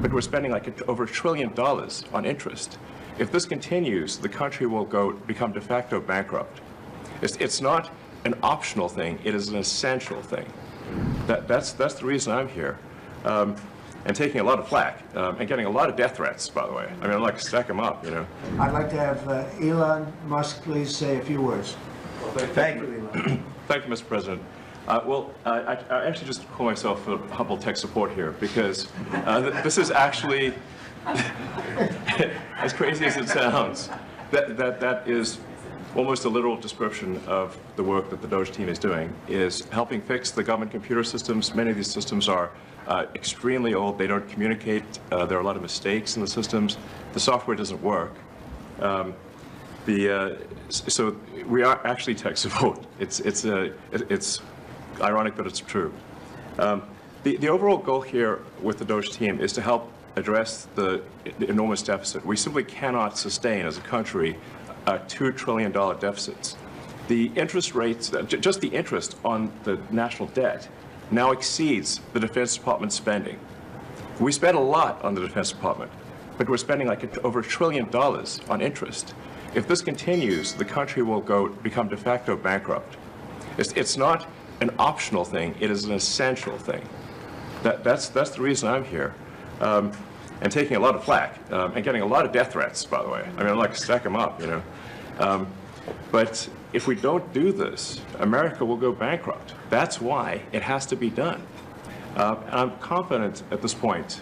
but we're spending like over $1 trillion on interest. If this continues, the country will become de facto bankrupt. It's not an optional thing, it is an essential thing. That's the reason I'm here. And taking a lot of flack, and getting a lot of death threats, by the way. I mean, I'd like to stack them up, you know. I'd like to have Elon Musk please say a few words. Well, thank you, Elon. Thank you, Mr. President. I actually just call myself a humble tech support here because this is actually, as crazy as it sounds, that is almost a literal description of the work that the Doge team is doing, is helping fix the government computer systems. Many of these systems are extremely old. They don't communicate. There are a lot of mistakes in the systems. The software doesn't work. So we are actually tech support. It's ironic, but it's true. The overall goal here with the Doge team is to help address the enormous deficit. We simply cannot sustain as a country $2 trillion deficits. The interest rates, just the interest on the national debt, now exceeds the Defense Department spending. We spend a lot on the Defense Department, but we're spending like over $1 trillion on interest. If this continues, the country will become de facto bankrupt. It's not an optional thing, it is an essential thing. That's the reason I'm here. And taking a lot of flack, and getting a lot of death threats, by the way. I mean, I'd like to stack them up, you know. But if we don't do this, America will go bankrupt. That's why it has to be done. And I'm confident at this point,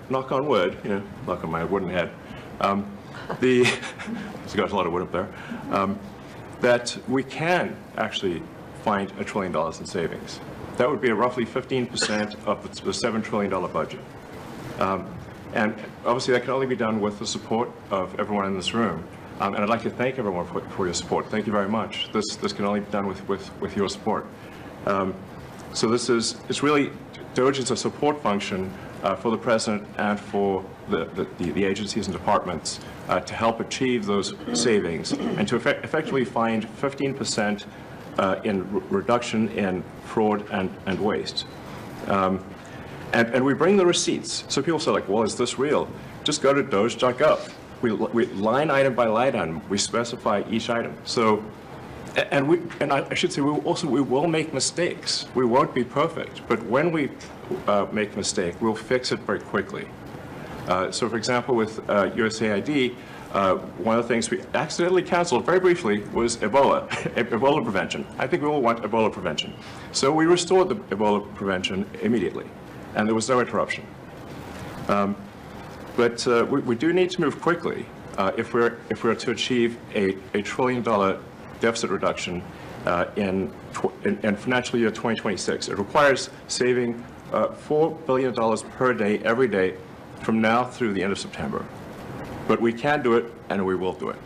knock on wood, you know, knock on my wooden head, there's got a lot of wood up there, that we can actually find $1 trillion in savings. That would be roughly 15% of the $7 trillion budget. And obviously that can only be done with the support of everyone in this room. And I'd like to thank everyone for your support. Thank you very much. This can only be done with your support. So it's really, Doge is a support function for the President and for the agencies and departments to help achieve those savings and to effectively find 15% in reduction in fraud and waste. And we bring the receipts. So people say, like, well, is this real? Just go to doge.gov. We line item by line item, we specify each item. So, and I should say, we will make mistakes. We won't be perfect, but when we make a mistake, we'll fix it very quickly. So, for example, with USAID, one of the things we accidentally canceled very briefly was Ebola, Ebola prevention. I think we all want Ebola prevention. So we restored the Ebola prevention immediately, and there was no interruption. But we do need to move quickly if we're to achieve a $1 trillion deficit reduction in financial year 2026. It requires saving $4 billion per day, every day, from now through the end of September. But we can do it, and we will do it.